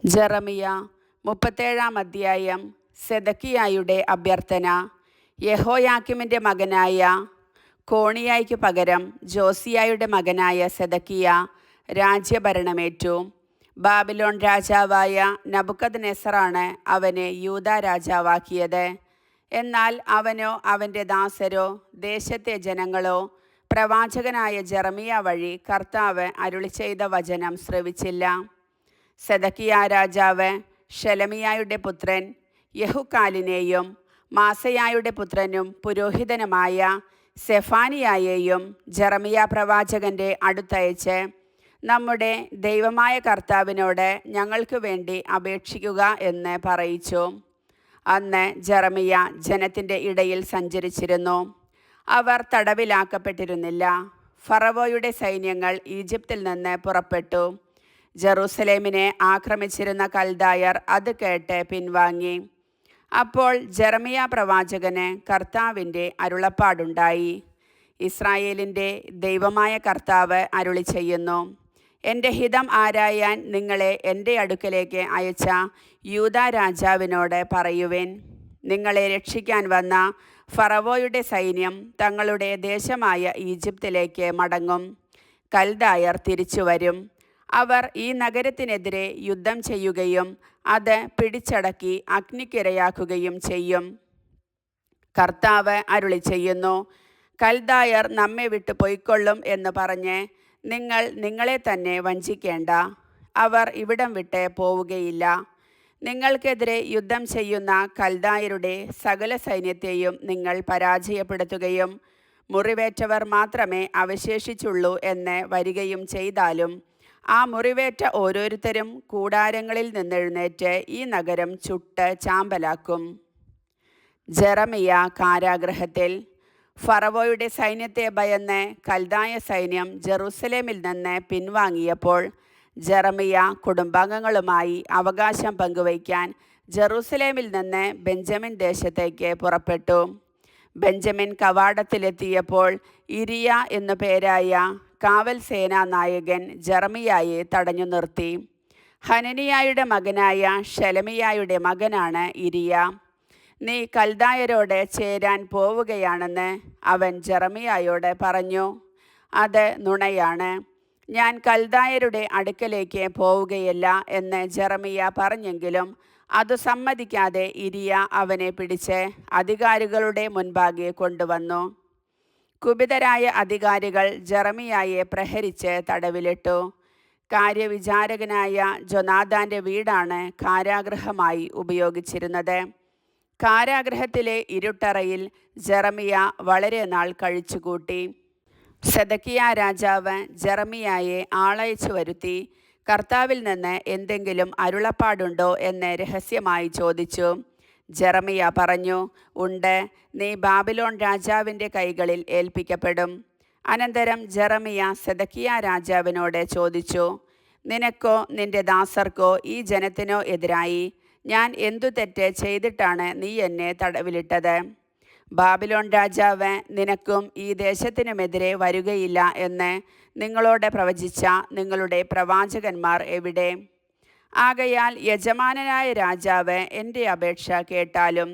ജെറമിയ 37 അധ്യായം. സെദക്കിയായുടെ അഭ്യർത്ഥന. യെഹോയാക്കീമിൻ്റെ മകനായ കോണിയായ്ക്ക് പകരം ജോസിയായുടെ മകനായ സെദക്കിയ രാജ്യഭരണമേറ്റു. ബാബിലോൺ രാജാവായ നബൂഖദ്നേസറാണ് അവനെ യൂദാ രാജാവാക്കിയത്. എന്നാൽ അവനോ അവൻ്റെ ദാസരോ ദേശത്തെ ജനങ്ങളോ പ്രവാചകനായ ജെറമിയ വഴി കർത്താവ് അരുളിച്ചെയ്ത വചനം ശ്രവിച്ചില്ല. സെദക്കിയ രാജാവ് ശെലെമിയായുടെ പുത്രൻ യെഹുക്കാലിനെയും മാസയായുടെ പുത്രനും പുരോഹിതനുമായ സെഫാനിയായെയും ജെറമിയ പ്രവാചകൻ്റെ അടുത്തയച്ച്, നമ്മുടെ ദൈവമായ കർത്താവിനോട് ഞങ്ങൾക്ക് വേണ്ടി അപേക്ഷിക്കുക എന്ന് പറയിച്ചു. അന്ന് ജെറമിയ ജനത്തിൻ്റെ ഇടയിൽ സഞ്ചരിച്ചിരുന്നു. അവർ തടവിലാക്കപ്പെട്ടിരുന്നില്ല. ഫറവോയുടെ സൈന്യങ്ങൾ ഈജിപ്തിൽ നിന്ന് പുറപ്പെട്ടു. ജെറൂസലേമിനെ ആക്രമിച്ചിരുന്ന കൽദായർ അത് കേട്ട് പിൻവാങ്ങി. അപ്പോൾ ജെറമിയ പ്രവാചകന് കർത്താവിൻ്റെ അരുളപ്പാടുണ്ടായി. ഇസ്രായേലിൻ്റെ ദൈവമായ കർത്താവ് അരുളി ചെയ്യുന്നു, എൻ്റെ ഹിതം ആരായാൻ നിങ്ങളെ എൻ്റെ അടുക്കലേക്ക് അയച്ച യൂദാ രാജാവിനോട് പറയുവിൻ, നിങ്ങളെ രക്ഷിക്കാൻ വന്ന ഫറവോയുടെ സൈന്യം തങ്ങളുടെ ദേശമായ ഈജിപ്തിലേക്ക് മടങ്ങും. കൽദായർ തിരിച്ചു വരും. അവർ ഈ നഗരത്തിനെതിരെ യുദ്ധം ചെയ്യുകയും അത് പിടിച്ചടക്കി അഗ്നിക്കിരയാക്കുകയും ചെയ്യും. കർത്താവ് അരുളി ചെയ്യുന്നു, കൽദായർ നമ്മെ വിട്ടു പൊയ്ക്കൊള്ളും എന്ന് പറഞ്ഞ് നിങ്ങൾ നിങ്ങളെ തന്നെ വഞ്ചിക്കേണ്ട. അവർ ഇവിടം വിട്ട് പോവുകയില്ല. നിങ്ങൾക്കെതിരെ യുദ്ധം ചെയ്യുന്ന കൽദായരുടെ സകല സൈന്യത്തെയും നിങ്ങൾ പരാജയപ്പെടുത്തുകയും മുറിവേറ്റവർ മാത്രമേ അവശേഷിച്ചുള്ളൂ എന്ന് വരികയും ചെയ്താലും ആ മുറിവേറ്റ ഓരോരുത്തരും കൂടാരങ്ങളിൽ നിന്നെഴുന്നേറ്റ് ഈ നഗരം ചുട്ട് ചാമ്പലാക്കും. ജെറമിയ കാരാഗൃഹത്തിൽ. ഫറവോയുടെ സൈന്യത്തെ ഭയന്ന് കൽദായ സൈന്യം ജെറൂസലേമിൽ നിന്ന് പിൻവാങ്ങിയപ്പോൾ ജെറമിയ കുടുംബാംഗങ്ങളുമായി അവകാശം പങ്കുവയ്ക്കാൻ ജെറൂസലേമിൽ നിന്ന് ബെഞ്ചമിൻ ദേശത്തേക്ക് പുറപ്പെട്ടു. ബെഞ്ചമിൻ കവാടത്തിലെത്തിയപ്പോൾ ഇരിയ എന്നു പേരായ കാവൽ സേനാ നായകൻ ജെറമിയായെ തടഞ്ഞു നിർത്തി. ഹനനിയായുടെ മകനായ ശെലെമിയായുടെ മകനാണ് ഇരിയ. നീ കൽദായരോട് ചേരാൻ പോവുകയാണെന്ന് അവൻ ജെറമിയായോട് പറഞ്ഞു. അത് നുണയാണ്. ഞാൻ കൽദായരുടെ അടുക്കലേക്ക് പോവുകയില്ല എന്ന് ജെറമിയ പറഞ്ഞെങ്കിലും അത് സമ്മതിക്കാതെ ഇരിയ അവനെ പിടിച്ച് അധികാരികളുടെ മുൻപാകെ കൊണ്ടുവന്നു. കുപിതരായ അധികാരികൾ ജെറമിയായെ പ്രഹരിച്ച് തടവിലിട്ടു. കാര്യവിചാരകനായ ജൊനാഥാൻ്റെ വീടാണ് കാരാഗൃഹമായി ഉപയോഗിച്ചിരുന്നത്. കാരാഗൃഹത്തിലെ ഇരുട്ടറയിൽ ജെറമിയ വളരെ നാൾ കഴിച്ചുകൂട്ടി. സെദക്കിയ രാജാവ് ജെറമിയായെ ആളയച്ചു വരുത്തി, കർത്താവിൽ നിന്ന് എന്തെങ്കിലും അരുളപ്പാടുണ്ടോ എന്ന് രഹസ്യമായി ചോദിച്ചു. ജെറമിയ പറഞ്ഞു, ഉണ്ട്, നീ ബാബിലോൺ രാജാവിൻ്റെ കൈകളിൽ ഏൽപ്പിക്കപ്പെടും. അനന്തരം ജെറമിയ സെദക്കിയ രാജാവിനോട് ചോദിച്ചു, നിനക്കോ നിന്റെ ദാസർക്കോ ഈ ജനത്തിനോ എതിരായി ഞാൻ എന്തു തെറ്റ് ചെയ്തിട്ടാണ് നീ എന്നെ തടവിലിട്ടത്? ബാബിലോൺ രാജാവ് നിനക്കും ഈ ദേശത്തിനുമെതിരെ വരുകയില്ല എന്ന് നിങ്ങളോട് പ്രവചിച്ച നിങ്ങളുടെ പ്രവാചകന്മാർ എവിടെ? ആകയാൽ യജമാനനായ രാജാവ് എൻ്റെ അപേക്ഷ കേട്ടാലും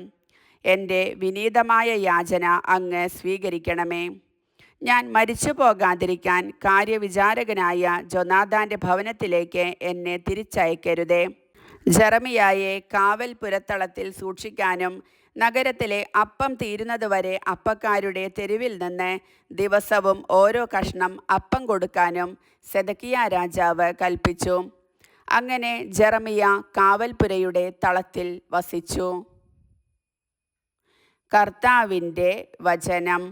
എൻ്റെ വിനീതമായ യാചന അങ്ങ് സ്വീകരിക്കണമേ. ഞാൻ മരിച്ചു പോകാതിരിക്കാൻ കാര്യവിചാരകനായ ജൊനാഥാൻ്റെ ഭവനത്തിലേക്ക് എന്നെ തിരിച്ചയക്കരുതേ. ജെറമിയായെ കാവൽ പുരത്തളത്തിൽ സൂക്ഷിക്കാനും നഗരത്തിലെ അപ്പം തീരുന്നതുവരെ അപ്പക്കാരുടെ തെരുവിൽ നിന്ന് ദിവസവും ഓരോ കഷ്ണം അപ്പം കൊടുക്കാനും സെദക്കിയ രാജാവ് കൽപ്പിച്ചു. അങ്ങനെ ജെറമിയ കാവൽപുരയുടെ തളത്തിൽ വസിച്ചു. കർത്താവിൻ്റെ വചനം.